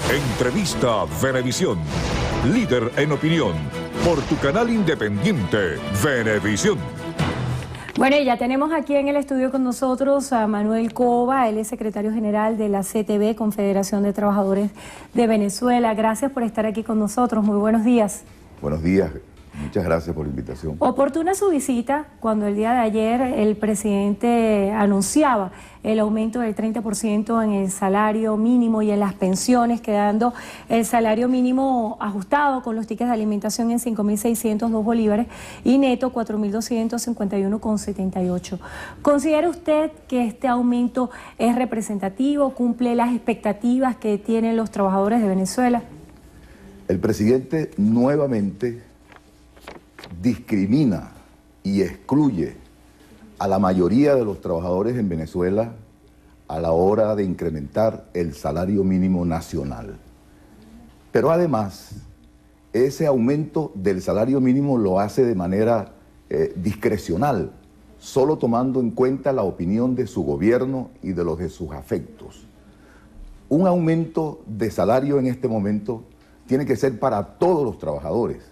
Entrevista Venevisión. Líder en opinión. Por tu canal independiente, Venevisión. Bueno, ya tenemos aquí en el estudio con nosotros a Manuel Cova, él es secretario general de la CTV, Confederación de Trabajadores de Venezuela. Gracias por estar aquí con nosotros, muy buenos días. Buenos días, muchas gracias por la invitación. Oportuna su visita cuando el día de ayer el presidente anunciaba el aumento del 30% en el salario mínimo y en las pensiones, quedando el salario mínimo ajustado con los tickets de alimentación en 5.602 bolívares y neto 4.251,78. ¿Considera usted que este aumento es representativo, cumple las expectativas que tienen los trabajadores de Venezuela? El presidente nuevamente discrimina y excluye a la mayoría de los trabajadores en Venezuela a la hora de incrementar el salario mínimo nacional. Pero además, ese aumento del salario mínimo lo hace de manera discrecional, solo tomando en cuenta la opinión de su gobierno y de los de sus afectos. Un aumento de salario en este momento tiene que ser para todos los trabajadores,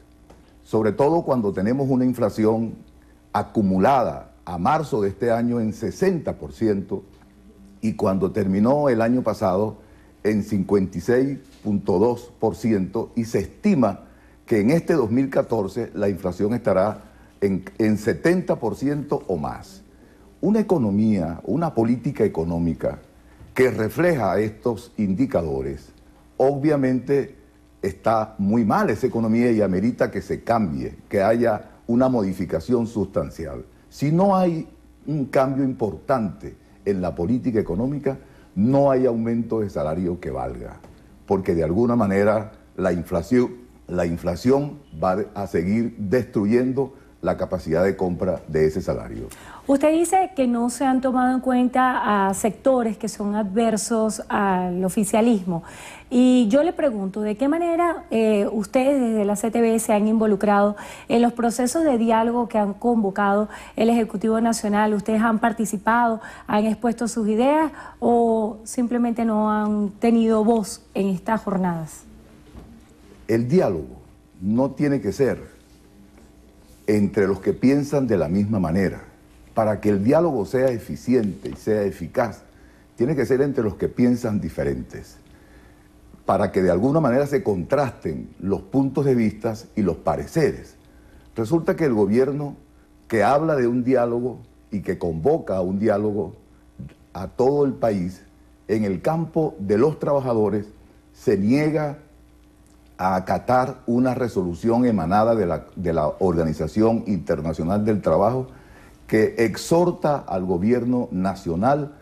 sobre todo cuando tenemos una inflación acumulada a marzo de este año en 60% y cuando terminó el año pasado en 56,2% y se estima que en este 2014 la inflación estará en 70% o más. Una economía, una política económica que refleja estos indicadores, obviamente está muy mal esa economía y amerita que se cambie, que haya una modificación sustancial. Si no hay un cambio importante en la política económica, no hay aumento de salario que valga, porque de alguna manera la inflación va a seguir destruyendo la capacidad de compra de ese salario. Usted dice que no se han tomado en cuenta a sectores que son adversos al oficialismo. Y yo le pregunto, ¿de qué manera ustedes desde la CTV se han involucrado en los procesos de diálogo que han convocado el Ejecutivo Nacional? ¿Ustedes han participado, han expuesto sus ideas o simplemente no han tenido voz en estas jornadas? El diálogo no tiene que ser entre los que piensan de la misma manera. Para que el diálogo sea eficiente y sea eficaz, tiene que ser entre los que piensan diferentes, para que de alguna manera se contrasten los puntos de vista y los pareceres. Resulta que el gobierno que habla de un diálogo y que convoca a un diálogo a todo el país, en el campo de los trabajadores se niega a acatar una resolución emanada de la Organización Internacional del Trabajo que exhorta al gobierno nacional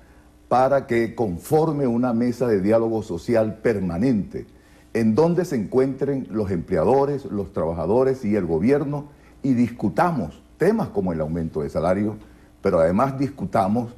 para que conforme una mesa de diálogo social permanente en donde se encuentren los empleadores, los trabajadores y el gobierno y discutamos temas como el aumento de salario, pero además discutamos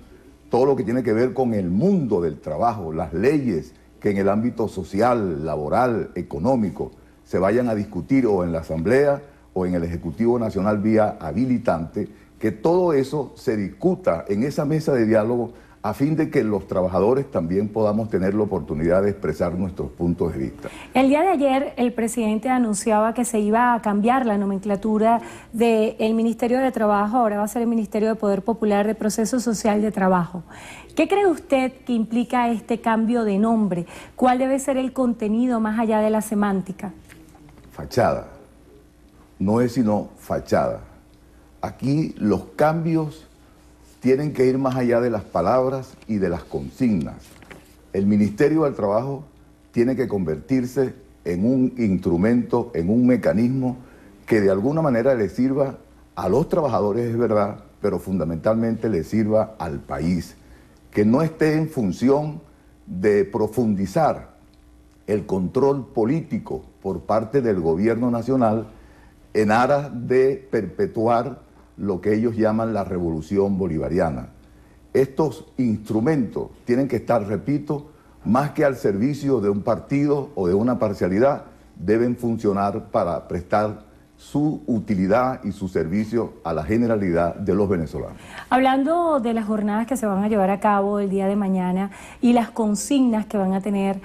todo lo que tiene que ver con el mundo del trabajo, las leyes que en el ámbito social, laboral, económico, se vayan a discutir o en la Asamblea o en el Ejecutivo Nacional vía habilitante, que todo eso se discuta en esa mesa de diálogo a fin de que los trabajadores también podamos tener la oportunidad de expresar nuestros puntos de vista. El día de ayer el presidente anunciaba que se iba a cambiar la nomenclatura del Ministerio de Trabajo, ahora va a ser el Ministerio de Poder Popular de Proceso Social de Trabajo. ¿Qué cree usted que implica este cambio de nombre? ¿Cuál debe ser el contenido más allá de la semántica? Fachada, no es sino fachada. Aquí los cambios tienen que ir más allá de las palabras y de las consignas. El Ministerio del Trabajo tiene que convertirse en un instrumento, en un mecanismo que de alguna manera le sirva a los trabajadores, es verdad, pero fundamentalmente le sirva al país, que no esté en función de profundizar el control político por parte del gobierno nacional en aras de perpetuar lo que ellos llaman la revolución bolivariana. Estos instrumentos tienen que estar, repito, más que al servicio de un partido o de una parcialidad, deben funcionar para prestar su utilidad y su servicio a la generalidad de los venezolanos. Hablando de las jornadas que se van a llevar a cabo el día de mañana y las consignas que van a tener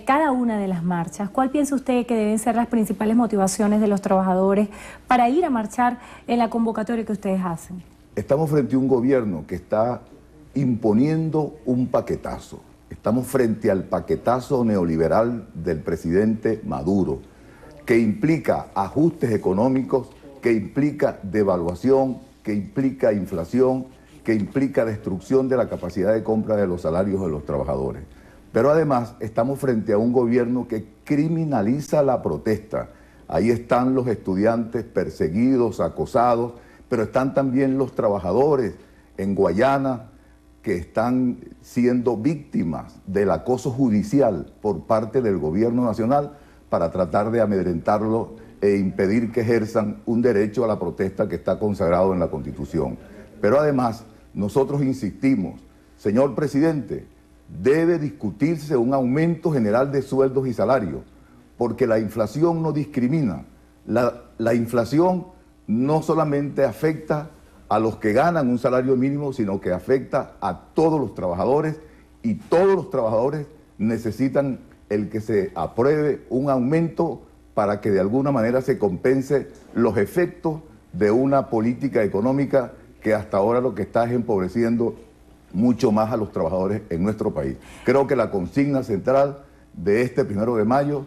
cada una de las marchas, ¿cuál piensa usted que deben ser las principales motivaciones de los trabajadores para ir a marchar en la convocatoria que ustedes hacen? Estamos frente a un gobierno que está imponiendo un paquetazo. Estamos frente al paquetazo neoliberal del presidente Maduro, que implica ajustes económicos, que implica devaluación, que implica inflación, que implica destrucción de la capacidad de compra de los salarios de los trabajadores. Pero además estamos frente a un gobierno que criminaliza la protesta. Ahí están los estudiantes perseguidos, acosados, pero están también los trabajadores en Guayana que están siendo víctimas del acoso judicial por parte del gobierno nacional para tratar de amedrentarlos e impedir que ejerzan un derecho a la protesta que está consagrado en la Constitución. Pero además, nosotros insistimos, señor presidente, debe discutirse un aumento general de sueldos y salarios, porque la inflación no discrimina. La inflación no solamente afecta a los que ganan un salario mínimo, sino que afecta a todos los trabajadores, y todos los trabajadores necesitan el que se apruebe un aumento para que de alguna manera se compense los efectos de una política económica que hasta ahora lo que está es empobreciendo mucho más a los trabajadores en nuestro país. Creo que la consigna central de este 1 de mayo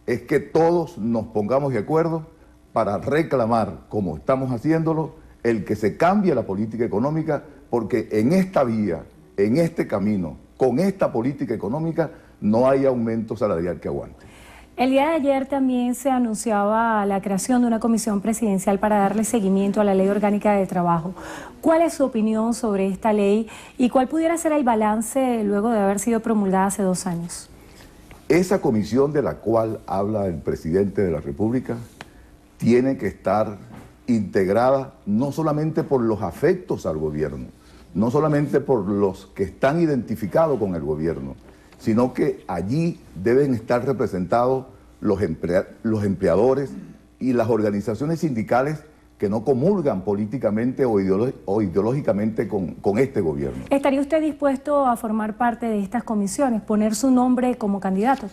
es que todos nos pongamos de acuerdo para reclamar, como estamos haciéndolo, el que se cambie la política económica, porque en esta vía, en este camino, con esta política económica, no hay aumento salarial que aguante. El día de ayer también se anunciaba la creación de una comisión presidencial para darle seguimiento a la Ley Orgánica de Trabajo. ¿Cuál es su opinión sobre esta ley y cuál pudiera ser el balance luego de haber sido promulgada hace 2 años? Esa comisión de la cual habla el presidente de la República tiene que estar integrada no solamente por los afectos al gobierno, no solamente por los que están identificados con el gobierno, sino que allí deben estar representados los empleadores y las organizaciones sindicales que no comulgan políticamente o ideológicamente con este gobierno. ¿Estaría usted dispuesto a formar parte de estas comisiones, poner su nombre como candidato?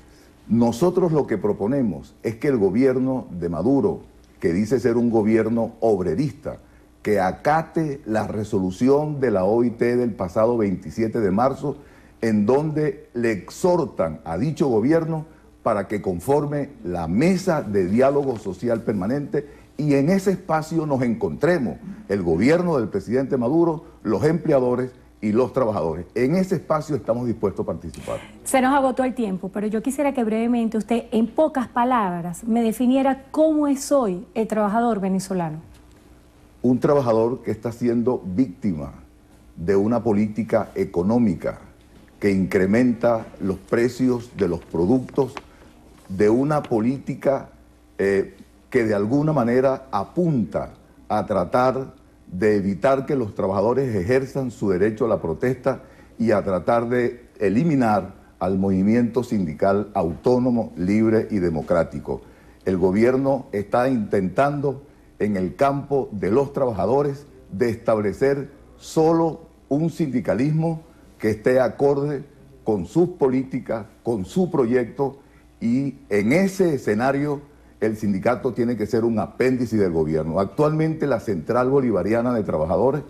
Nosotros lo que proponemos es que el gobierno de Maduro, que dice ser un gobierno obrerista, que acate la resolución de la OIT del pasado 27 de marzo, en donde le exhortan a dicho gobierno para que conforme la mesa de diálogo social permanente y en ese espacio nos encontremos el gobierno del presidente Maduro, los empleadores y los trabajadores. En ese espacio estamos dispuestos a participar. Se nos agotó el tiempo, pero yo quisiera que brevemente usted, en pocas palabras, me definiera cómo es hoy el trabajador venezolano. Un trabajador que está siendo víctima de una política económica que incrementa los precios de los productos, de una política que de alguna manera apunta a tratar de evitar que los trabajadores ejerzan su derecho a la protesta y a tratar de eliminar al movimiento sindical autónomo, libre y democrático. El gobierno está intentando en el campo de los trabajadores de establecer solo un sindicalismo que esté acorde con sus políticas, con su proyecto, y en ese escenario el sindicato tiene que ser un apéndice del gobierno. Actualmente la Central Bolivariana de Trabajadores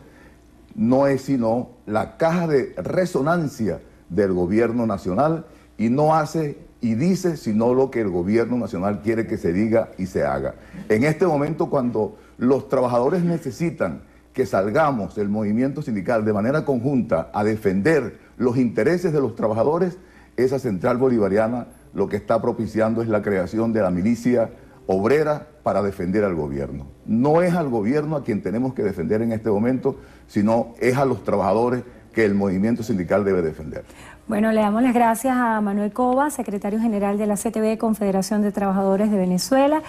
no es sino la caja de resonancia del gobierno nacional y no hace y dice sino lo que el gobierno nacional quiere que se diga y se haga. En este momento, cuando los trabajadores necesitan que salgamos el movimiento sindical de manera conjunta a defender los intereses de los trabajadores, esa Central Bolivariana lo que está propiciando es la creación de la milicia obrera para defender al gobierno. No es al gobierno a quien tenemos que defender en este momento, sino es a los trabajadores que el movimiento sindical debe defender. Bueno, le damos las gracias a Manuel Cova, secretario general de la CTB, Confederación de Trabajadores de Venezuela,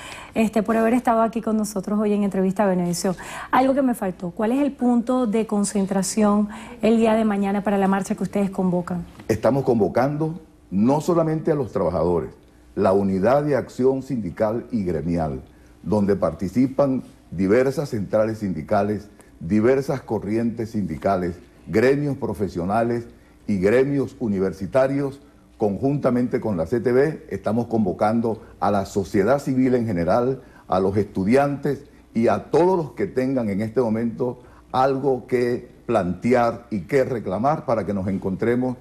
por haber estado aquí con nosotros hoy en Entrevista a Venevisión. Algo que me faltó, ¿cuál es el punto de concentración el día de mañana para la marcha que ustedes convocan? Estamos convocando no solamente a los trabajadores, la unidad de acción sindical y gremial, donde participan diversas centrales sindicales, diversas corrientes sindicales, gremios profesionales y gremios universitarios. Conjuntamente con la CTV estamos convocando a la sociedad civil en general, a los estudiantes y a todos los que tengan en este momento algo que plantear y que reclamar para que nos encontremos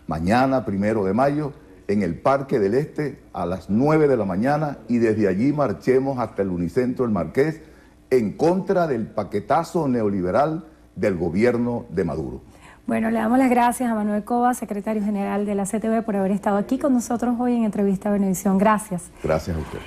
mañana, 1 de mayo, en el Parque del Este a las 9 de la mañana y desde allí marchemos hasta el Unicentro El Marqués en contra del paquetazo neoliberal del gobierno de Maduro. Bueno, le damos las gracias a Manuel Cova, secretario general de la CTV, por haber estado aquí con nosotros hoy en Entrevista a Venevisión. Gracias. Gracias a usted.